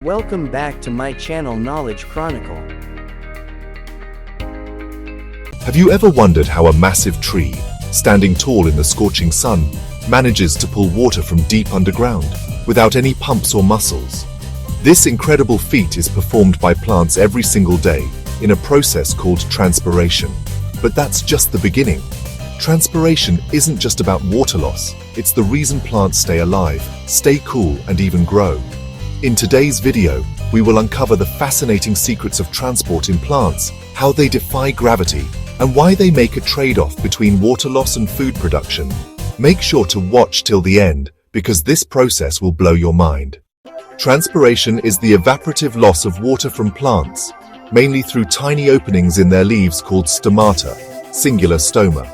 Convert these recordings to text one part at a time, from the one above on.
Welcome back to my channel Knowledge Chronicle. Have you ever wondered how a massive tree, standing tall in the scorching sun, manages to pull water from deep underground, without any pumps or muscles? This incredible feat is performed by plants every single day, in a process called transpiration. But that's just the beginning. Transpiration isn't just about water loss, it's the reason plants stay alive, stay cool, and even grow. In today's video, we will uncover the fascinating secrets of transport in plants, how they defy gravity, and why they make a trade-off between water loss and food production. Make sure to watch till the end, because this process will blow your mind. Transpiration is the evaporative loss of water from plants, mainly through tiny openings in their leaves called stomata, singular stoma.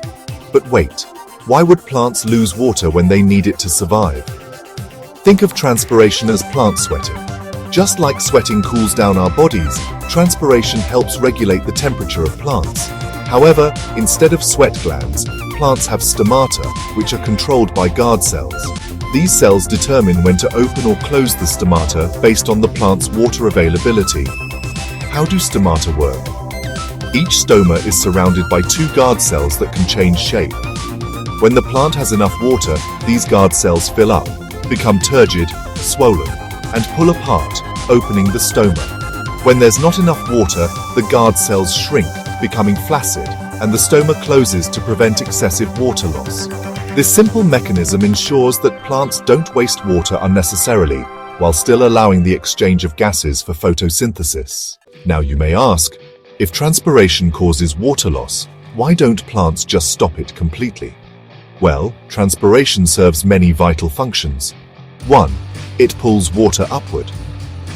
But wait, why would plants lose water when they need it to survive? Think of transpiration as plant sweating. Just like sweating cools down our bodies, transpiration helps regulate the temperature of plants. However, instead of sweat glands, plants have stomata, which are controlled by guard cells. These cells determine when to open or close the stomata based on the plant's water availability. How do stomata work? Each stoma is surrounded by two guard cells that can change shape. When the plant has enough water, these guard cells fill up, become turgid, swollen, and pull apart, opening the stoma. When there's not enough water, the guard cells shrink, becoming flaccid, and the stoma closes to prevent excessive water loss. This simple mechanism ensures that plants don't waste water unnecessarily, while still allowing the exchange of gases for photosynthesis. Now you may ask, if transpiration causes water loss, why don't plants just stop it completely? Well, transpiration serves many vital functions. 1. It pulls water upward.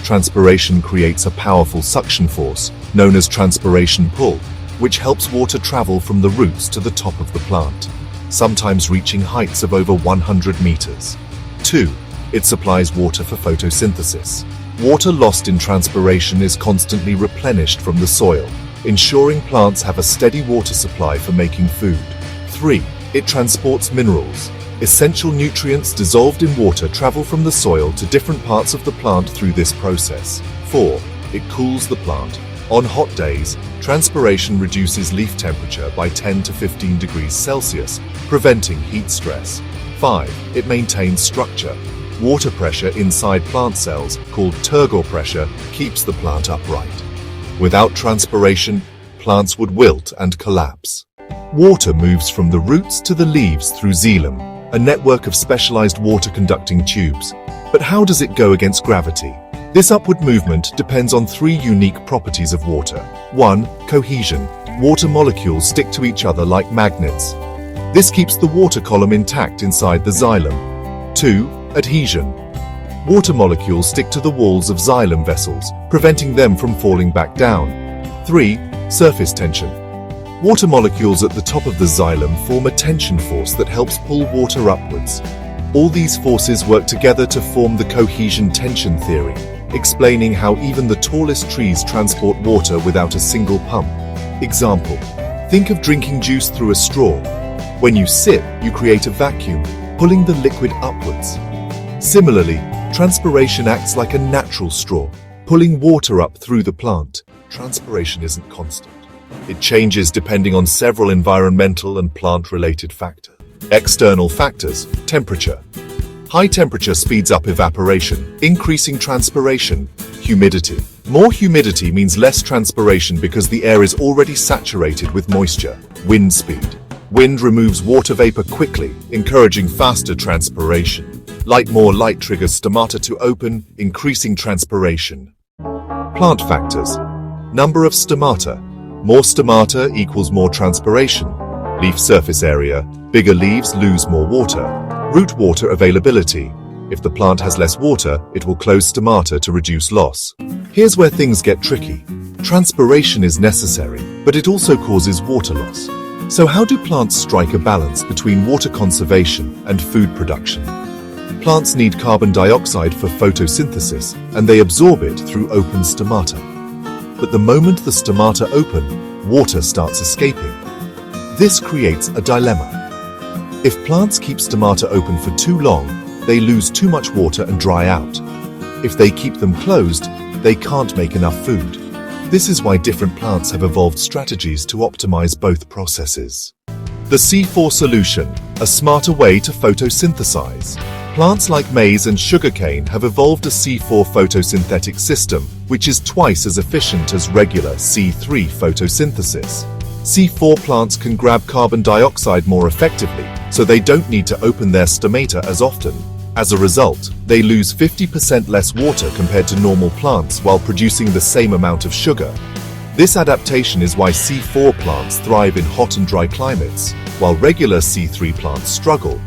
Transpiration creates a powerful suction force, known as transpiration pull, which helps water travel from the roots to the top of the plant, sometimes reaching heights of over 100 meters. 2. It supplies water for photosynthesis. Water lost in transpiration is constantly replenished from the soil, ensuring plants have a steady water supply for making food. 3. It transports minerals. Essential nutrients dissolved in water travel from the soil to different parts of the plant through this process. 4. It cools the plant. On hot days, transpiration reduces leaf temperature by 10 to 15 degrees Celsius, preventing heat stress. 5. It maintains structure. Water pressure inside plant cells, called turgor pressure, keeps the plant upright. Without transpiration, plants would wilt and collapse. Water moves from the roots to the leaves through xylem, a network of specialized water-conducting tubes. But how does it go against gravity? This upward movement depends on three unique properties of water. 1. Cohesion. Water molecules stick to each other like magnets. This keeps the water column intact inside the xylem. 2. Adhesion. Water molecules stick to the walls of xylem vessels, preventing them from falling back down. 3. Surface tension. Water molecules at the top of the xylem form a tension force that helps pull water upwards. All these forces work together to form the cohesion tension theory, explaining how even the tallest trees transport water without a single pump. Example: think of drinking juice through a straw. When you sip, you create a vacuum, pulling the liquid upwards. Similarly, transpiration acts like a natural straw, pulling water up through the plant. Transpiration isn't constant. It changes depending on several environmental and plant-related factors. External factors: temperature. High temperature speeds up evaporation, increasing transpiration. Humidity. More humidity means less transpiration because the air is already saturated with moisture. Wind speed. Wind removes water vapor quickly, encouraging faster transpiration. More light triggers stomata to open, increasing transpiration. Plant factors. Number of stomata. More stomata equals more transpiration. Leaf surface area. Bigger leaves lose more water. Root water availability. If the plant has less water, it will close stomata to reduce loss. Here's where things get tricky. Transpiration is necessary, but it also causes water loss. So how do plants strike a balance between water conservation and food production? Plants need carbon dioxide for photosynthesis, and they absorb it through open stomata. But the moment the stomata open, water starts escaping. This creates a dilemma. If plants keep stomata open for too long, they lose too much water and dry out. If they keep them closed, they can't make enough food. This is why different plants have evolved strategies to optimize both processes. The C4 solution, a smarter way to photosynthesize. Plants like maize and sugarcane have evolved a C4 photosynthetic system, which is twice as efficient as regular C3 photosynthesis. C4 plants can grab carbon dioxide more effectively, so they don't need to open their stomata as often. As a result, they lose 50% less water compared to normal plants while producing the same amount of sugar. This adaptation is why C4 plants thrive in hot and dry climates, while regular C3 plants struggle.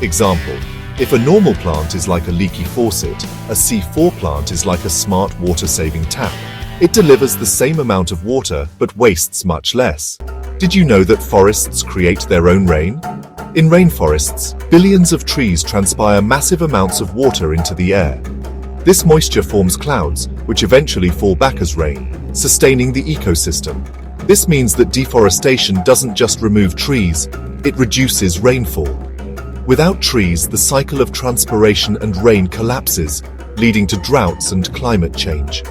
Example: if a normal plant is like a leaky faucet, a C4 plant is like a smart water-saving tap. It delivers the same amount of water but wastes much less. Did you know that forests create their own rain? In rainforests, billions of trees transpire massive amounts of water into the air. This moisture forms clouds, which eventually fall back as rain, sustaining the ecosystem. This means that deforestation doesn't just remove trees, it reduces rainfall. Without trees, the cycle of transpiration and rain collapses, leading to droughts and climate change.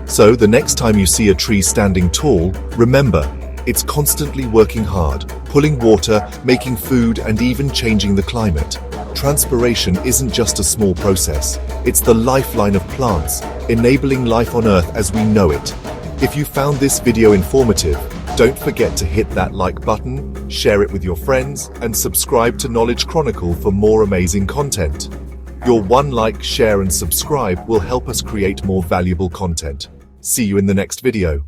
So, the next time you see a tree standing tall, remember, it's constantly working hard, pulling water, making food, and even changing the climate. Transpiration isn't just a small process, it's the lifeline of plants, enabling life on Earth as we know it. If you found this video informative, don't forget to hit that like button, share it with your friends, and subscribe to Knowledge Chronicle for more amazing content. Your one like, share, and subscribe will help us create more valuable content. See you in the next video.